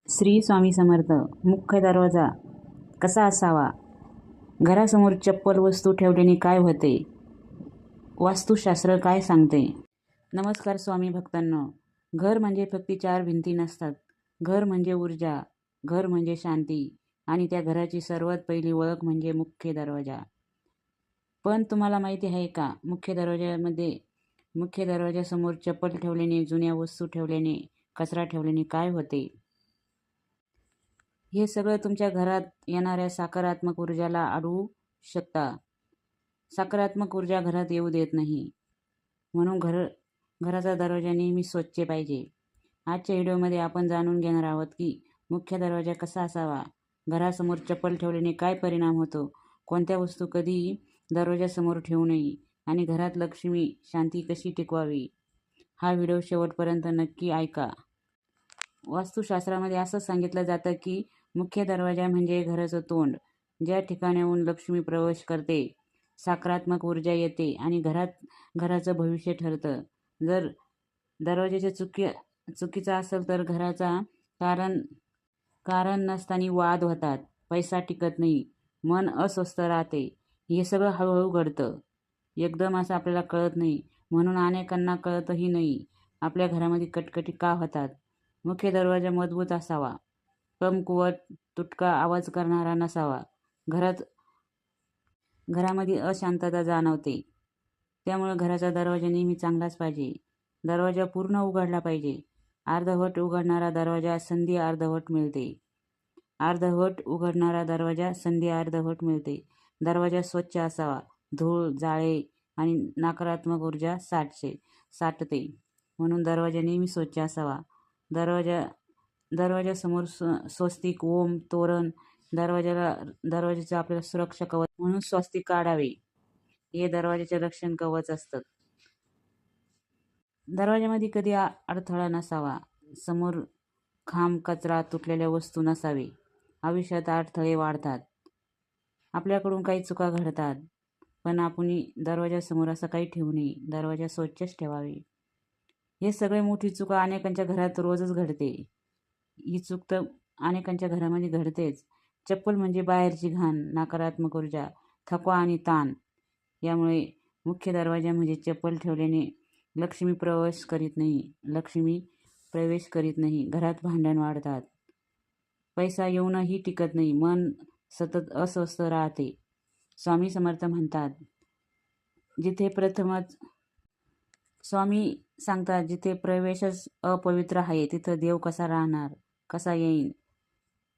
श्री स्वामी समर्थ. मुख्य दरवाजा कसा असावा? घरासमोर चप्पल वस्तू ठेवल्याने काय होते? वास्तुशास्त्र काय सांगते? नमस्कार स्वामी भक्तांनो. घर म्हणजे फक्त चार भिंती नसतात. घर म्हणजे ऊर्जा, घर म्हणजे शांती आणि त्या घराची सर्वात पहिली ओळख म्हणजे मुख्य दरवाजा. पण तुम्हाला माहिती आहे का, मुख्य दरवाजासमोर चप्पल ठेवल्याने, जुन्या वस्तू ठेवल्याने, कचरा ठेवल्याने काय होते? हे सगळं तुमच्या घरात येणाऱ्या सकारात्मक ऊर्जाला अडवू शकता. सकारात्मक ऊर्जा घरात येऊ देत नाही. म्हणून घराचा दरवाजा नेहमी स्वच्छ पाहिजे. आजच्या व्हिडिओमध्ये आपण जाणून घेणार आहोत की मुख्य दरवाजा कसा असावा, घरासमोर चप्पल ठेवल्याने काय परिणाम होतो, कोणत्या वस्तू कधीही दरवाजासमोर ठेवू नये आणि घरात लक्ष्मी शांती कशी टिकवावी. हा व्हिडिओ शेवटपर्यंत नक्की ऐका. वास्तुशास्त्रामध्ये असं सांगितलं जातं की मुख्य दरवाजा म्हणजे घराचं तोंड, ज्या ठिकाणाहून लक्ष्मी प्रवेश करते, सकारात्मक ऊर्जा येते आणि घराचं भविष्य ठरतं. जर दरवाजाच्या चुकीचा असेल तर घराचा कारण नसताना वाद होतात, पैसा टिकत नाही, मन अस्वस्थ राहते. हे सगळं हळूहळू घडतं, एकदम असं आपल्याला कळत नाही. म्हणून अनेकांना कळतही नाही आपल्या घरामध्ये कटकटी का होतात. मुख्य दरवाजा मजबूत असावा, कमकुवत, तुटका, आवाज करणारा नसावा. घरामध्ये अशांतता जाणवते, त्यामुळे घराचा दरवाजा नेहमी चांगलाच पाहिजे. दरवाजा पूर्ण उघडला पाहिजे. अर्धवट उघडणारा दरवाजा संधी अर्धवट मिळते. दरवाजा स्वच्छ असावा. धूळ, जाळे आणि नकारात्मक ऊर्जा साठते. म्हणून दरवाजा नेहमी स्वच्छ असावा. दरवाजासमोर स्वस्तिक, ओम, तोरण, दरवाजाचं आपल्याला सुरक्षा कवच म्हणून स्वस्तिक काढावे. हे दरवाजाचे रक्षण कवच असतं. दरवाजामध्ये कधी अडथळा नसावा. समोर खांब, कचरा, तुटलेल्या वस्तू नसावे. आयुष्यात अडथळे वाढतात, आपल्याकडून काही चुका घडतात, पण आपण दरवाजासमोर असं काही ठेवू नये. दरवाजा स्वच्छच ठेवावे. हे सगळे मोठी चुका अनेकांच्या घरात रोजच घडते. ही चूक तर अनेकांच्या घरामध्ये घडतेच. चप्पल म्हणजे बाहेरची घाण, नकारात्मक ऊर्जा, थकवा आणि ताण. यामुळे मुख्य दरवाजा म्हणजे चप्पल ठेवल्याने लक्ष्मी प्रवेश करीत नाही. घरात भांडण वाढतात, पैसा येऊनही टिकत नाही, मन सतत अस्वस्थ राहते. स्वामी समर्थ म्हणतात, स्वामी सांगतात, जिथे प्रवेशच अपवित्र आहे तिथं देव कसा राहणार, कसा येईन?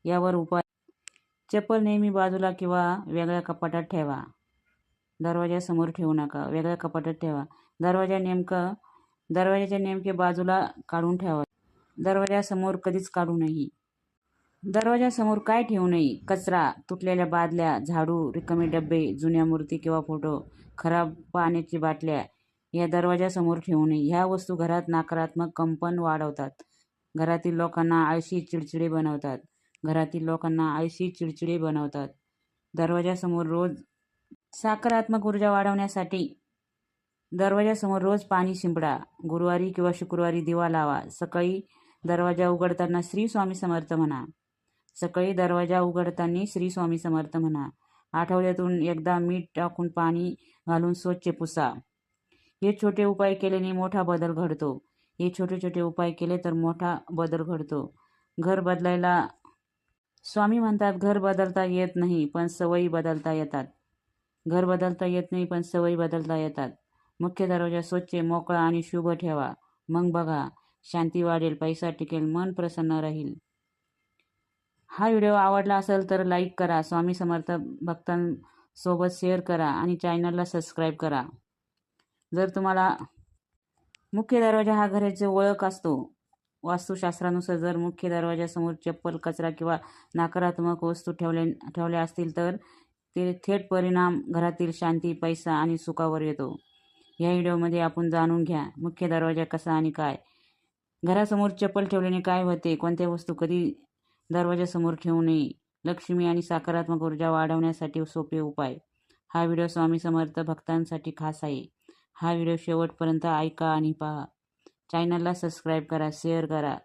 यावर उपाय: चप्पल नेहमी बाजूला किंवा वेगळ्या कपाटात ठेवा. दरवाजासमोर ठेवू नका, वेगळ्या कपाटात ठेवा. दरवाजाच्या नेमके बाजूला काढून ठेवा. दरवाजासमोर कधीच काढू नये. दरवाजासमोर काय ठेवू नये? कचरा, तुटलेल्या बादल्या, झाडू, रिकामे डबे, जुन्या मूर्ती किंवा फोटो, खराब पाण्याची बाटल्या या दरवाजासमोर ठेवू नये. ह्या वस्तू घरात नकारात्मक कंपन वाढवतात. घरातील लोकांना आळशी, चिडचिडे बनवतात. दरवाजासमोर रोज सकारात्मक ऊर्जा वाढवण्यासाठी दरवाजासमोर रोज पाणी शिंपडा. गुरुवारी किंवा शुक्रवारी दिवा लावा. सकाळी दरवाजा उघडताना श्री स्वामी समर्थ म्हणा. आठवड्यातून एकदा मीठ टाकून पाणी घालून स्वच्छ पुसा. हे छोटे उपाय केल्याने मोठा बदल घडतो. स्वामी म्हणतात, घर बदलता येत नाही पण सवयी बदलता येतात. मुख्य दरवाजा स्वच्छ, मोकळा आणि शुभ ठेवा. मग बघा, शांती वाढेल, पैसा टिकेल, मन प्रसन्न राहील. हा व्हिडिओ आवडला असेल तर लाईक करा, स्वामी समर्थ भक्तांसोबत शेअर करा आणि चॅनलला सबस्क्राईब करा. जर तुम्हाला मुख्य दरवाजा हा घराची ओळख असतो. वास्तुशास्त्रानुसार जर मुख्य दरवाजासमोर चप्पल, कचरा किंवा नकारात्मक वस्तू ठेवल्या असतील तर ते थेट परिणाम घरातील शांती, पैसा आणि सुखावर येतो. या व्हिडिओमध्ये आपण जाणून घ्या मुख्य दरवाजा कसा आणि काय. घरासमोर चप्पल ठेवल्याने काय होते, कोणत्या वस्तू कधी दरवाजासमोर ठेवू नये, लक्ष्मी आणि सकारात्मक ऊर्जा वाढवण्यासाठी सोपे उपाय. हा व्हिडिओ स्वामी समर्थ भक्तांसाठी खास आहे. हा व्हिडिओ शेवटपर्यंत ऐका आणि पहा. चॅनलला सबस्क्राईब करा, शेअर करा